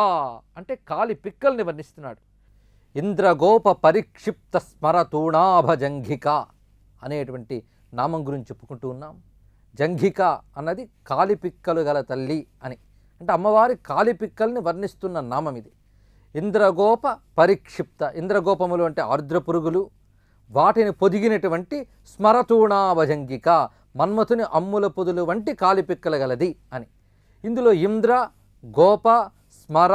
అంటే కాలి పిక్కల్ని వర్ణిస్తున్నాడు. ఇంద్రగోప పరిక్షిప్త స్మరతూణాభ జంఘిక అనేటువంటి నామం గురించి చెప్పుకుంటూ ఉన్నాం. జంఘిక అన్నది కాలిపిక్కలు గల తల్లి అని, అంటే అమ్మవారి కాలిపిక్కల్ని వర్ణిస్తున్న నామం ఇది. ఇంద్రగోప పరిక్షిప్త, ఇంద్రగోపములు అంటే ఆర్ద్ర పురుగులు, వాటిని పొదిగినటువంటి స్మరతూణాభజంగిక, మన్మథుని అమ్ముల పొదులు వంటి కాలిపిక్కల గలది అని. ఇందులో ఇంద్ర, గోప, స్మర,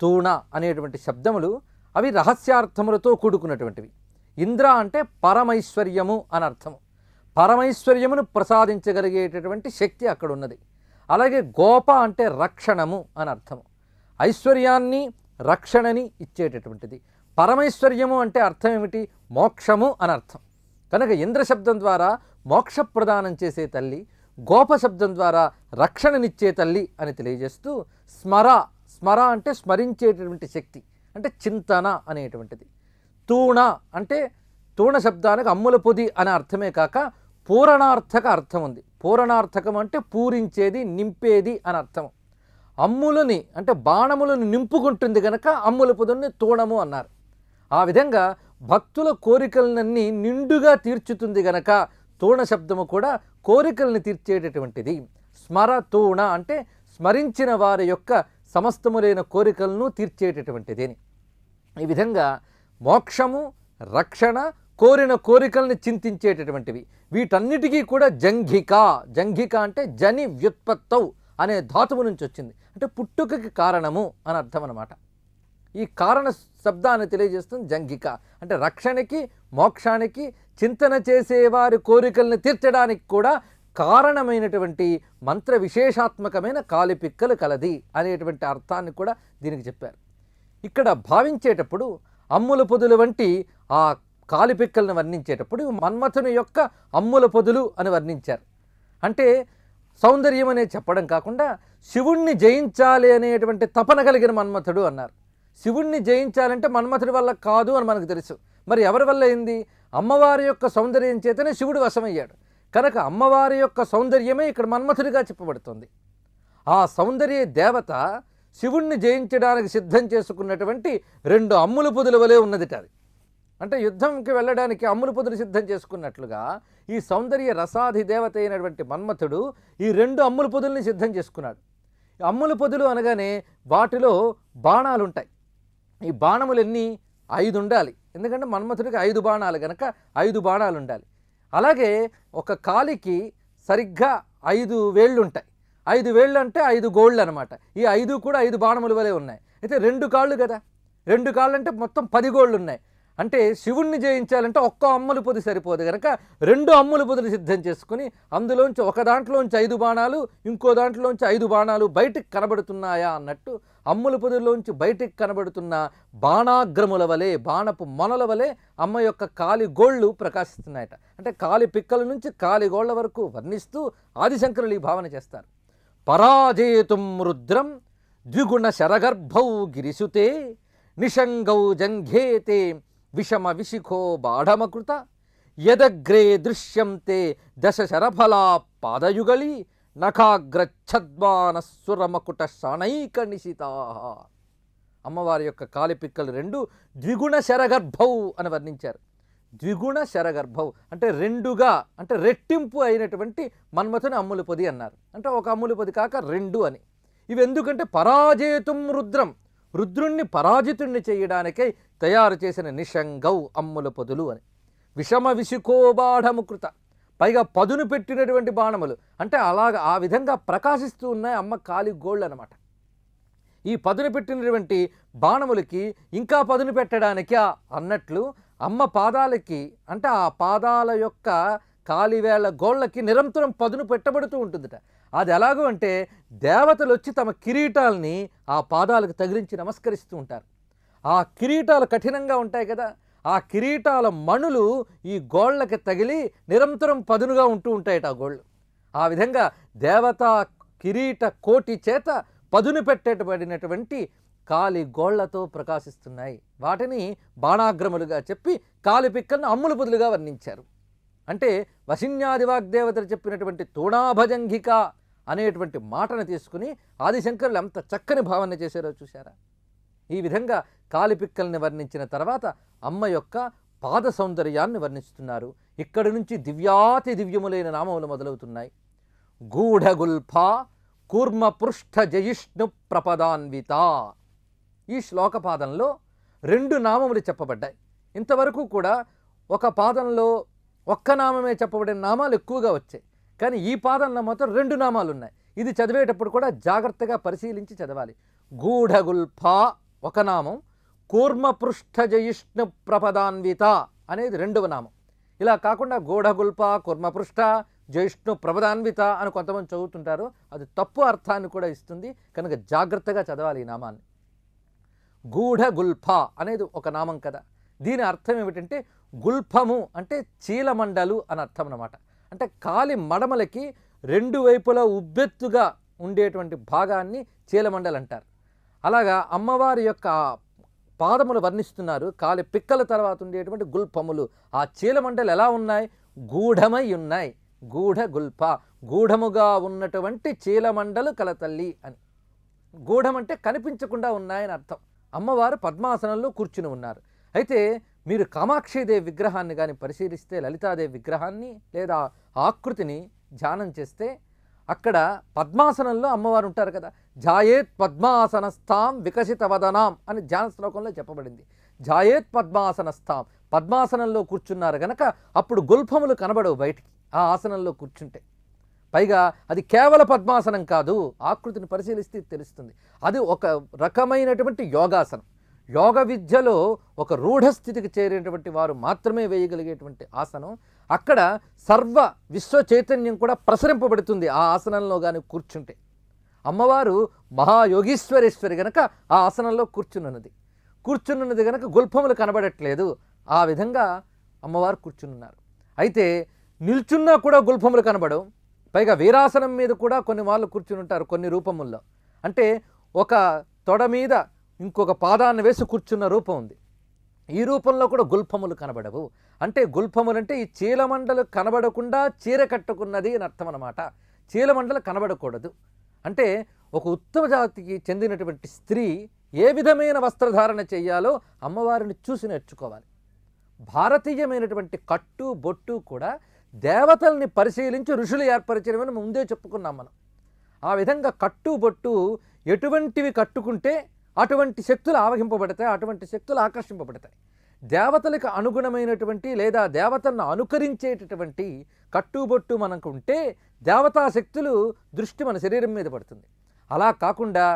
తూణ అనేటువంటి శబ్దములు అవి రహస్యార్థములతో కూడుకున్నటువంటివి. ఇంద్ర అంటే పరమైశ్వర్యము అని అర్థము. పరమైశ్వర్యమును ప్రసాదించగలిగేటటువంటి శక్తి అక్కడ ఉన్నది. అలాగే గోప అంటే రక్షణము అని అర్థము. ఐశ్వర్యాన్ని రక్షణని ఇచ్చేటటువంటిది. పరమైశ్వర్యము అంటే అర్థం ఏమిటి? మోక్షము అని అర్థం. కనుక ఇంద్ర శబ్దం ద్వారా మోక్ష ప్రదానం చేసే తల్లి, గోప శబ్దం ద్వారా రక్షణనిచ్చే తల్లి అని తెలియజేస్తూ స్మర, స్మర అంటే స్మరించేటటువంటి శక్తి, అంటే చింతన అనేటువంటిది. తూణ అంటే తూణ శబ్దానికి అమ్ముల పొది అనే అర్థమే కాక పూరణార్థక అర్థం ఉంది. పూరణార్థకం అంటే పూరించేది, నింపేది అని అర్థం. అమ్ములని అంటే బాణములను నింపుకుంటుంది కనుక అమ్ముల పొదుని తూణము అన్నారు. ఆ విధంగా భక్తుల కోరికలన్నీ నిండుగా తీర్చుతుంది గనక తూణ శబ్దము కూడా కోరికల్ని తీర్చేటటువంటిది. స్మర తూణ అంటే స్మరించిన వారి యొక్క సమస్తములైన కోరికలను తీర్చేటటువంటిది. ఈ విధంగా మోక్షము, రక్షణ, కోరిన కోరికల్ని చింతించేటటువంటివి. వీటన్నిటికీ కూడా జంఘిక, జంఘిక అంటే జని వ్యుత్పత్తౌ అనే ధాతువు నుంచి వచ్చింది. అంటే పుట్టుకకి కారణము అని అర్థం అన్నమాట. ఈ కారణ శబ్దాన్ని తెలియజేస్తుంది జంఘిక. అంటే రక్షణకి, మోక్షానికి, చింతన చేసేవారి కోరికల్ని తీర్చడానికి కూడా కారణమైనటువంటి మంత్ర విశేషాత్మకమైన కాలిపిక్కలు కలది అనేటువంటి అర్థాన్ని కూడా దీనికి చెప్పారు. ఇక్కడ భావించేటప్పుడు అమ్ముల పొదుల వంటి ఆ కాలిపిక్కలను వర్ణించేటప్పుడు మన్మథుని యొక్క అమ్ముల పొదులు అని వర్ణించారు. అంటే సౌందర్యం అనే చెప్పడం కాకుండా శివుణ్ణి జయించాలి అనేటువంటి తపన కలిగిన మన్మథుడు అన్నారు. శివుణ్ణి జయించాలంటే మన్మథుడి వల్ల కాదు అని మనకు తెలుసు. మరి ఎవరి వల్ల అయింది? అమ్మవారి యొక్క సౌందర్యం చేతనే శివుడు వశమయ్యాడు. కనుక అమ్మవారి యొక్క సౌందర్యమే ఇక్కడ మన్మథుడిగా చెప్పబడుతుంది. ఆ సౌందర్య దేవత శివుణ్ణి జయించడానికి సిద్ధం చేసుకున్నటువంటి 2 అమ్ముల పొదుల వలె ఉన్నదిట అది. అంటే యుద్ధంకి వెళ్ళడానికి అమ్ముల పొదులు సిద్ధం చేసుకున్నట్లుగా ఈ సౌందర్య రసాధి దేవత అయినటువంటి మన్మథుడు ఈ 2 అమ్ముల పొదుల్ని సిద్ధం చేసుకున్నాడు. అమ్ముల పొదులు అనగానే వాటిలో బాణాలు ఉంటాయి. ఈ బాణములన్నీ 5 ఉండాలి. ఎందుకంటే మన్మథుడికి 5 బాణాలు కనుక 5 బాణాలు ఉండాలి. అలాగే ఒక కాలికి సరిగ్గా 5 వేళ్ళు ఉంటాయి. 5 వేళ్ళు అంటే 5 గోళ్ళు అనమాట. ఈ 5 కూడా 5 బాణముల వలె ఉన్నాయి. అయితే 2 కాళ్ళు కదా, 2 కాళ్ళు అంటే మొత్తం 10 గోళ్ళు ఉన్నాయి. అంటే శివుణ్ణి జయించాలంటే ఒక్క అమ్ముల పొది సరిపోదు కనుక 2 అమ్ముల పొదులు సిద్ధం చేసుకుని అందులోంచి ఒక దాంట్లోంచి 5 బాణాలు, ఇంకో దాంట్లోంచి 5 బాణాలు బయటికి కనబడుతున్నాయా అన్నట్టు అమ్ముల పొదుల్లోంచి బయటికి కనబడుతున్న బాణాగ్రముల వలె, బాణపు మొనల వలె అమ్మ యొక్క కాలి గోళ్ళు ప్రకాశిస్తున్నాయట. అంటే కాలి పిక్కల నుంచి కాలి గోళ్ల వరకు వర్ణిస్తూ ఆదిశంకరులు ఈ భావన చేస్తారు. పరాజేతుం రుద్రం ద్విగుణ శరగర్భౌ గిరిసుతే నిషంగౌ జంఘేతే విషమ విశిఖో బాఢమకృత యదగ్రే దృశ్యంతే దశ శరఫలా పాదయుగళి నఖాగ్రఛద్మానస్సురమకుట శనైక నిశితా. అమ్మవారి యొక్క కాలిపిక్కలు 2 ద్విగుణ శరగర్భౌ అని వర్ణించారు. ద్విగుణ శరగర్భౌ అంటే 2గా, అంటే రెట్టింపు అయినటువంటి మన్మథుని అమ్ముల పొది అన్నారు. అంటే ఒక అమ్ముల పొది కాక 2 అని. ఇవి ఎందుకంటే పరాజేతుం రుద్రం, రుద్రుణ్ణి పరాజితుణ్ణి చేయడానికై తయారు చేసిన నిషంగౌ అమ్ముల పొదులు అని. విషమ విశిఖోబాఢముకృత, పైగా పదును పెట్టినటువంటి బాణములు. అంటే అలాగా ఆ విధంగా ప్రకాశిస్తూ ఉన్నాయి అమ్మ కాలి గోళ్ళు అనమాట. ఈ పదును పెట్టినటువంటి బాణములకి ఇంకా పదును పెట్టడానికి అన్నట్లు అమ్మ పాదాలకి, అంటే ఆ పాదాల యొక్క కాలివేళ్ల గోళ్ళకి నిరంతరం పదును పెట్టబడుతూ ఉంటుందిట. అది ఎలాగో అంటే దేవతలు వచ్చి తమ కిరీటాలని ఆ పాదాలకు తగిలించి నమస్కరిస్తూ ఉంటారు. ఆ కిరీటాలు కఠినంగా ఉంటాయి కదా, ఆ కిరీటాల మణులు ఈ గోళ్ళకి తగిలి నిరంతరం పదునుగా ఉంటూ ఉంటాయట ఆ గోళ్ళు. ఆ విధంగా దేవతా కిరీట కోటి చేత పదును పెట్టబడినటువంటి కాలి గోళ్లతో ప్రకాశిస్తున్నాయి. వాటిని బాణాగ్రములుగా చెప్పి కాలి పిక్కలను అమ్ముల పొదులుగా వర్ణించారు. అంటే వశిన్యాదివాగ్దేవతలు చెప్పినటువంటి తూణాభజంఘిక అనేటువంటి మాటను తీసుకుని ఆదిశంకరులు ఎంత చక్కని భావన చేశారో చూశారా. ఈ విధంగా కాలిపిక్కల్ని వర్ణించిన తర్వాత అమ్మ యొక్క పాద సౌందర్యాన్ని వర్ణిస్తున్నారు. ఇక్కడి నుంచి దివ్యాతి దివ్యములైన నామములు మొదలవుతున్నాయి. గూఢగుల్ఫ కూర్మ పృష్ఠ జయిష్ణు ప్రపదాన్విత. ఈ శ్లోకపాదంలో 2 నామములు చెప్పబడ్డాయి. ఇంతవరకు కూడా ఒక పాదంలో ఒక్క నామమే చెప్పబడిన నామాలు ఎక్కువగా వచ్చాయి. కానీ ఈ పాదంలో మాత్రం 2 నామాలు ఉన్నాయి. ఇది చదివేటప్పుడు కూడా జాగ్రత్తగా పరిశీలించి చదవాలి. గూఢగుల్ఫ ఒక నామం, కూర్మపృష్ఠ జయిష్ణు ప్రపదాన్విత అనేది రెండవ నామం. ఇలా కాకుండా గూఢగుల్ప, కూర్మపృష్ఠ, జయిష్ణు ప్రపదాన్విత అని కొంతమంది చదువుతుంటారు. అది తప్పు అర్థాన్ని కూడా ఇస్తుంది. కనుక జాగ్రత్తగా చదవాలి ఈ నామాన్ని. గూఢగుల్ఫ అనేది ఒక నామం కదా. దీని అర్థం ఏమిటంటే గుల్ఫము అంటే చీలమండలు అని అర్థం అన్నమాట. అంటే కాలి మడమలకి రెండు వైపులా ఉబ్బెత్తుగా ఉండేటువంటి భాగాన్ని చీలమండలు అంటారు. అలాగా అమ్మవారి యొక్క పాదములు వర్ణిస్తున్నారు. కాలి పిక్కల తర్వాత ఉండేటువంటి గుల్ఫములు, ఆ చీలమండలు ఎలా ఉన్నాయి? గూఢమై ఉన్నాయి. గూఢగుల్ఫ, గూఢముగా ఉన్నటువంటి చీలమండలు కల తల్లి అని. గూఢం అంటే కనిపించకుండా ఉన్నాయని అర్థం. అమ్మవారు పద్మాసనంలో కూర్చుని ఉన్నారు. అయితే మీరు కామాక్షీదేవి విగ్రహాన్ని కానీ పరిశీలిస్తే, లలితాదేవి విగ్రహాన్ని లేదా ఆకృతిని ధ్యానం చేస్తే అక్కడ పద్మాసనంలో అమ్మవారు ఉంటారు కదా. ఝాయేత్ పద్మాసనస్థాం వికసిత వదనాం అని ధ్యాన శ్లోకంలో చెప్పబడింది. ఝాయేత్ పద్మాసనస్థాం, పద్మాసనంలో కూర్చున్నారు గనక అప్పుడు గుల్ఫములు కనబడవు బయటికి ఆ ఆసనంలో కూర్చుంటే. పైగా అది కేవల పద్మాసనం కాదు, ఆకృతిని పరిశీలిస్తే తెలుస్తుంది. అది ఒక రకమైనటువంటి యోగాసనం. యోగ విద్యలో ఒక రూఢస్థితికి చేరినటువంటి వారు మాత్రమే వేయగలిగేటువంటి ఆసనం. అక్కడ సర్వ విశ్వ చైతన్యం కూడా ప్రసరింపబడుతుంది ఆ ఆసనంలో కానీ కూర్చుంటే. అమ్మవారు మహాయోగీశ్వరేశ్వరి గనక ఆ ఆసనంలో కూర్చున్నది గనక గుల్ఫములు కనబడట్లేదు. ఆ విధంగా అమ్మవారు కూర్చున్నారు. అయితే నిల్చున్నా కూడా గుల్ఫములు కనబడవు. పైగా వీరాసనం మీద కూడా కొన్ని వాళ్ళు కూర్చుని ఉంటారు కొన్ని రూపముల్లో. అంటే ఒక తొడ మీద ఇంకొక పాదాన్ని వేసి కూర్చున్న రూపం ఉంది. ఈ రూపంలో కూడా గుల్ఫములు కనబడవు. అంటే గుల్ఫములు అంటే ఈ చీలమండలు కనబడకుండా చీర కట్టుకున్నది అని అర్థం అన్నమాట. చీలమండలు కనబడకూడదు. అంటే ఒక ఉత్తమ జాతికి చెందినటువంటి స్త్రీ ఏ విధమైన వస్త్రధారణ చేయాలో అమ్మవారిని చూసి నేర్చుకోవాలి. భారతీయమైనటువంటి కట్టు బొట్టు కూడా దేవతల్ని పరిశీలించి ఋషులు ఏర్పరిచినవని ముందే చెప్పుకున్నాం మనం. ఆ విధంగా కట్టు బొట్టు ఎటువంటివి కట్టుకుంటే అటువంటి శక్తులు ఆవహింపబడతాయి, అటువంటి శక్తులు ఆకర్షింపబడతాయి. దేవతలకు అనుగుణమైనటువంటి లేదా దేవతలను అనుకరించేటటువంటి కట్టుబొట్టు మనకు ఉంటే దేవతా శక్తులు దృష్టి మన శరీరం మీద పడుతుంది. అలా కాకుండా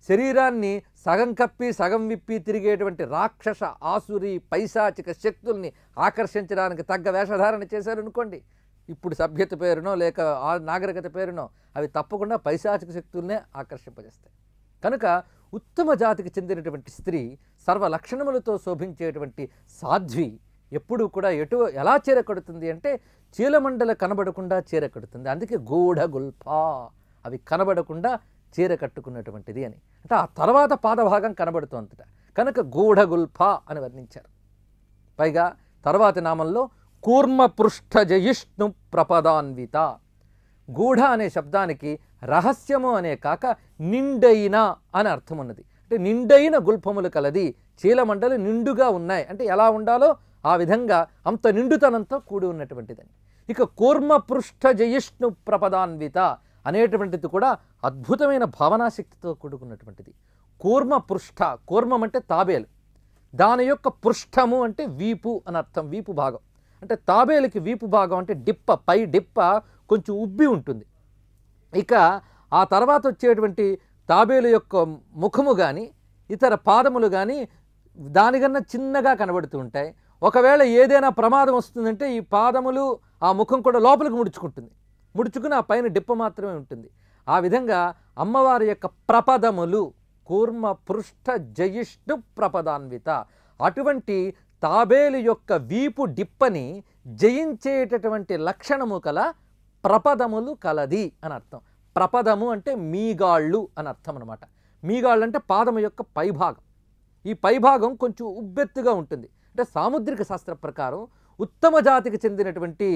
శరీరాన్ని సగం కప్పి సగం విప్పి తిరిగేటువంటి రాక్షస ఆసురి పైశాచిక శక్తుల్ని ఆకర్షించడానికి తగ్గ వేషధారణ చేశారనుకోండి, ఇప్పుడు సభ్యత పేరునో లేక నాగరికత పేరునో, అవి తప్పకుండా పైశాచిక శక్తుల్నే ఆకర్షింపజేస్తాయి. కనుక ఉత్తమ జాతికి చెందినటువంటి స్త్రీ సర్వ లక్షణములతో శోభించేటువంటి సాధ్వి ఎప్పుడూ కూడా ఎలా చీర కడుతుంది అంటే చీలమండల కనబడకుండా చీర కడుతుంది. అందుకే గూఢగుల్ఫ, అవి కనబడకుండా చీర కట్టుకున్నటువంటిది అని. అంటే ఆ తర్వాత పాదభాగం కనబడుతోందట కనుక గూఢగుల్ఫ అని వర్ణించారు. పైగా తర్వాతి నామంలో కూర్మపృష్ఠ జయిష్ణు ప్రపదాన్విత. గూఢ అనే శబ్దానికి రహస్యము అనే కాక నిండైన అని అర్థం ఉన్నది. అంటే నిండైన గుల్ఫములు కలది, చీలమండలు నిండుగా ఉన్నాయి అంటే ఎలా ఉండాలో ఆ విధంగా అంత నిండుతనంతో కూడి ఉన్నటువంటిదని. ఇక కూర్మపృష్ఠ జయిష్ణు ప్రపదాన్విత అనేటువంటిది కూడా అద్భుతమైన భావనాశక్తితో కూడుకున్నటువంటిది. కూర్మపృష్ఠ, కూర్మం అంటే తాబేలు, దాని యొక్క పృష్ఠము అంటే వీపు అని అర్థం, వీపు భాగం. అంటే తాబేలుకి వీపు భాగం అంటే డిప్ప, పై డిప్ప కొంచెం ఉబ్బి ఉంటుంది. ఇక ఆ తర్వాత వచ్చేటువంటి తాబేలు యొక్క ముఖము కానీ ఇతర పాదములు కానీ దానికన్నా చిన్నగా కనబడుతూ ఉంటాయి. ఒకవేళ ఏదైనా ప్రమాదం వస్తుందంటే ఈ పాదములు ఆ ముఖం కూడా లోపలికి ముడుచుకుని ఆ పైన డిప్ప మాత్రమే ఉంటుంది. ఆ విధంగా అమ్మవారి యొక్క ప్రపదములు కూర్మపృష్ఠ జయిష్ణు ప్రపదాన్విత, అటువంటి తాబేలు యొక్క వీపు డిప్పని జయించేటటువంటి లక్షణము కల ప్రపదములు కలది అని అర్థం. ప్రపదము అంటే మీగాళ్ళు అని అర్థం అనమాట. మీగాళ్ళు అంటే పాదము యొక్క పైభాగం. ఈ పైభాగం కొంచెం ఉబ్బెత్తుగా ఉంటుంది. అంటే సాముద్రిక శాస్త్ర ప్రకారం ఉత్తమ జాతికి చెందినటువంటి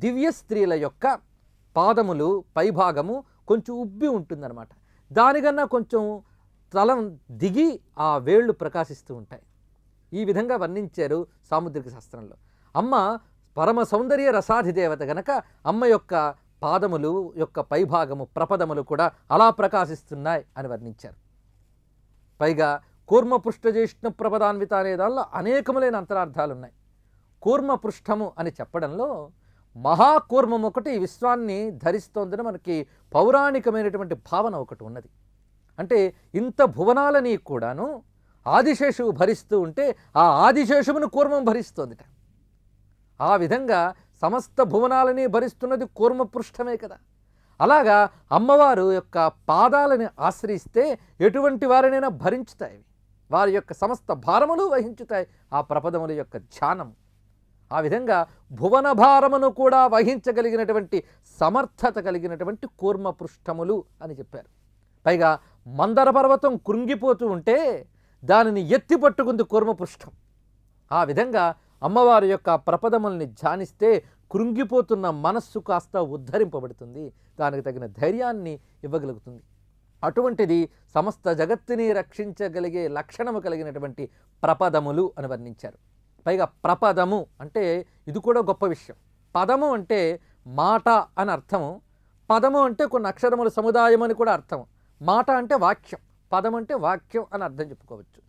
దివ్య స్త్రీల యొక్క పాదములు పైభాగము కొంచెం ఉబ్బి ఉంటుందన్నమాట. దానికన్నా కొంచెం తలం దిగి ఆ వేళ్ళు ప్రకాశిస్తూ ఉంటాయి. ఈ విధంగా వర్ణించారు సాముద్రిక శాస్త్రంలో. అమ్మ పరమ సౌందర్య రసాధిదేవత గనక అమ్మ యొక్క పాదములు యొక్క పైభాగము ప్రపదములు కూడా అలా ప్రకాశిస్తున్నాయి అని వర్ణించారు. పైగా కూర్మపృష్ఠజేష్ణ ప్రపదాన్విత అనే దానిలో అనేకములైన అంతరార్థాలు ఉన్నాయి. కూర్మపృష్ఠము అని చెప్పడంలో మహాకూర్మం ఒకటి ఈ విశ్వాన్ని ధరిస్తోందని మనకి పౌరాణికమైనటువంటి భావన ఒకటి ఉన్నది. అంటే ఇంత భువనాలని కూడాను ఆదిశేషువు భరిస్తూ ఉంటే ఆ ఆదిశేషువును కూర్మం భరిస్తోందిట. ఆ విధంగా సమస్త భువనాలని భరిస్తున్నది కూర్మపృష్ఠమే కదా. అలాగా అమ్మవారు యొక్క పాదాలని ఆశ్రయిస్తే ఎటువంటి వారినైనా భరించుతాయి, వారి యొక్క సమస్త భారములు వహించుతాయి ఆ ప్రపదముల యొక్క ధ్యానం. ఆ విధంగా భువన భారమును కూడా వహించగలిగినటువంటి సమర్థత కలిగినటువంటి కూర్మపృష్ఠములు అని చెప్పారు. పైగా మందర పర్వతం కృంగిపోతూ ఉంటే దానిని ఎత్తి పట్టుకుంది కూర్మపృష్ఠం. ఆ విధంగా అమ్మవారి యొక్క ప్రపదముల్ని ధ్యానిస్తే కృంగిపోతున్న మనస్సు కాస్త ఉద్ధరింపబడుతుంది, దానికి తగిన ధైర్యాన్ని ఇవ్వగలుగుతుంది. అటువంటిది సమస్త జగత్తుని రక్షించగలిగే లక్షణము కలిగినటువంటి ప్రపదములు అని వర్ణించారు. పైగా ప్రపదము అంటే ఇది కూడా గొప్ప విషయం. పదము అంటే మాట అని అర్థము, పదము అంటే కొన్ని అక్షరముల సముదాయం అని కూడా అర్థము. మాట అంటే వాక్యం, పదం అంటే వాక్యం అని అర్థం చెప్పుకోవచ్చు.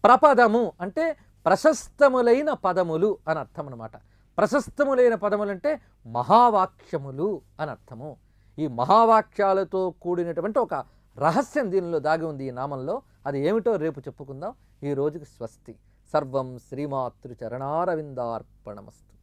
ప్రపదము అంటే ప్రశస్తములైన పదములు అని అర్థం అన్నమాట. ప్రశస్తములైన పదములు అంటే మహావాక్యములు అని అర్థము. ఈ మహావాక్యాలతో కూడినటువంటి ఒక రహస్యం దీనిలో దాగి ఉంది ఈ నామంలో. అది ఏమిటో రేపు చెప్పుకుందాం. ఈ రోజుకి స్వస్తి. సర్వం శ్రీమాతృ చరణారవిందార్పణమస్తు.